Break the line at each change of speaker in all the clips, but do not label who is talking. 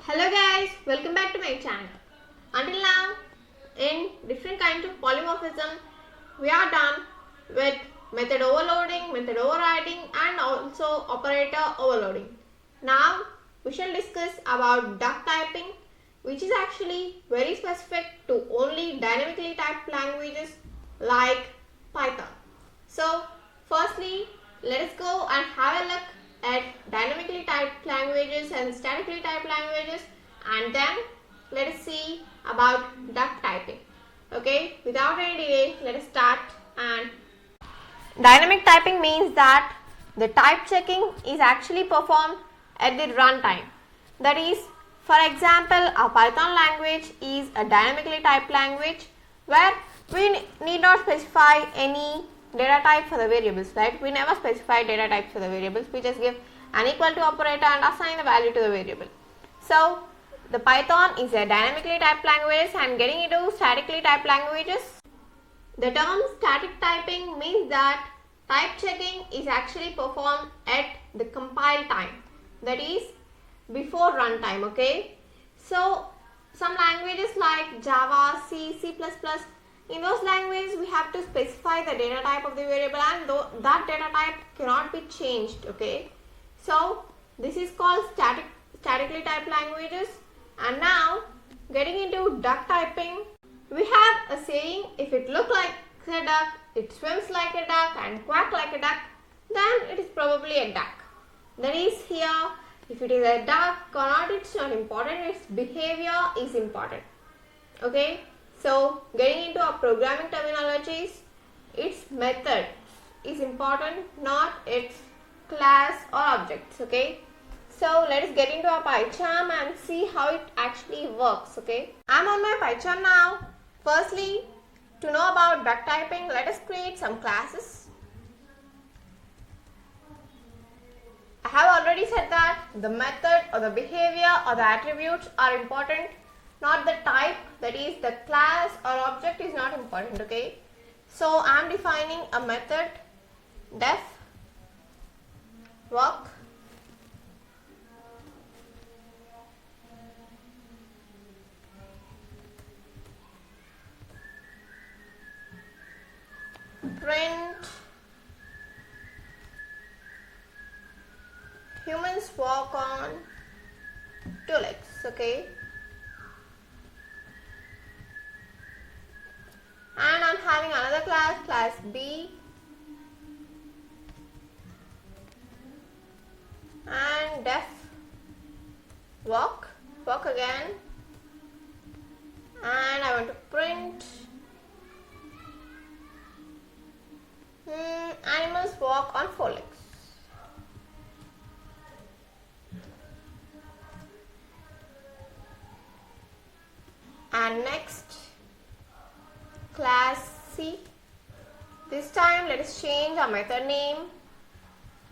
Hello guys, welcome back to my channel. Until now, in different kinds of polymorphism, we are done with method overloading, method overriding and also operator overloading. Now, we shall discuss about duck typing, which is actually very specific to only dynamically typed languages like Python. So, firstly, let us go and have a look at dynamically typed languages and statically typed languages, and then let us see about duck typing. Okay, without any delay, let us start. And dynamic typing means that the type checking is actually performed at the runtime. That is, for example, a Python language is a dynamically typed language where we need not specify any data type for the variables, right? We never specify data types for the variables. We just give an equal to operator and assign the value to the variable. So, the Python is a dynamically typed language, and getting into statically typed languages, the term static typing means that type checking is actually performed at the compile time, that is before runtime. Okay, so some languages like Java, C, C++, in those languages we have to specify the data type of the variable, and that data type cannot be changed. Okay, so this is called statically typed languages. And now getting into duck typing, we have a saying: if it looks like a duck, it swims like a duck and quack like a duck, then it is probably a duck. That is, here if it is a duck or not, it's not important, its behavior is important. Okay, so getting into our programming terminologies, its method is important, not its class or objects. Okay, so let us get into our PyCharm and see how it actually works. Okay, I'm on my PyCharm now. Firstly, to know about duck typing, let us create some classes. I have already said that the method or the behavior or the attributes are important, not the type, that is the class or object is not important. Okay, so I am defining a method def work print humans walk on two legs. Okay, and I'm having another class B, and def walk again, and I want to print animals walk on four legs. And next, class C. This time let us change our method name,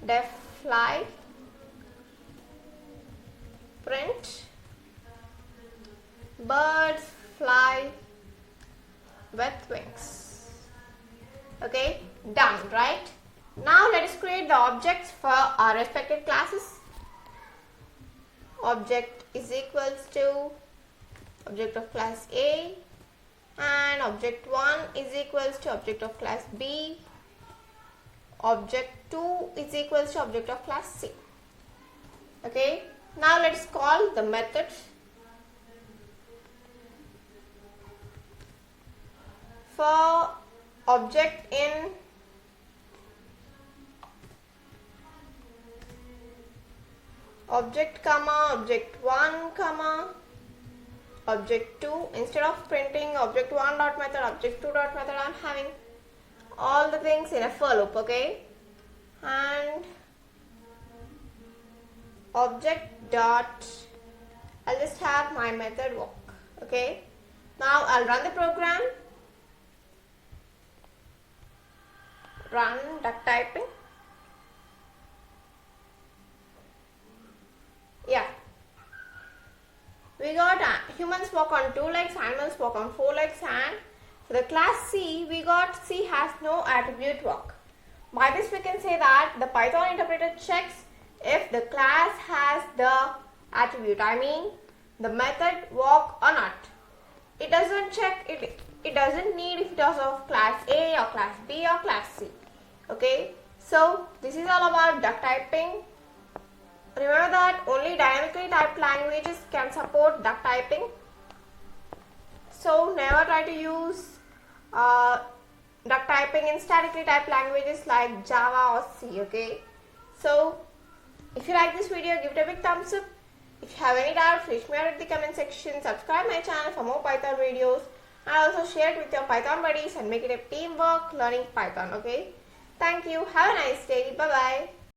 def fly, print birds fly with wings. Okay, done, right? Now let us create the objects for our respective classes. Object is equals to object of class A, and object 1 is equals to object of class B. Object 2 is equals to object of class C. Okay, now let us call the method. For object in object comma object 1 comma object 2, instead of printing object 1 dot method, object 2 dot method, I am having all the things in a for loop. Okay, and object dot, I'll just have my method walk. Okay, now I'll run the program. Run duck typing. Yeah, we got humans walk on two legs, animals walk on four legs, and for the class C, we got C has no attribute walk. By this we can say that the Python interpreter checks if the class has the attribute. I mean, the method work or not. It doesn't check it. It doesn't need if it is of class A or class B or class C. Okay. So this is all about duck typing. Remember that only dynamically typed languages can support duck typing. So never try to use duck typing in statically typed languages like Java or C. Okay. So if you like this video, give it a big thumbs up. If you have any doubts, reach me out in the comment section. Subscribe my channel for more Python videos, and also share it with your Python buddies and make it a teamwork learning Python. Okay. Thank you. Have a nice day. Bye bye.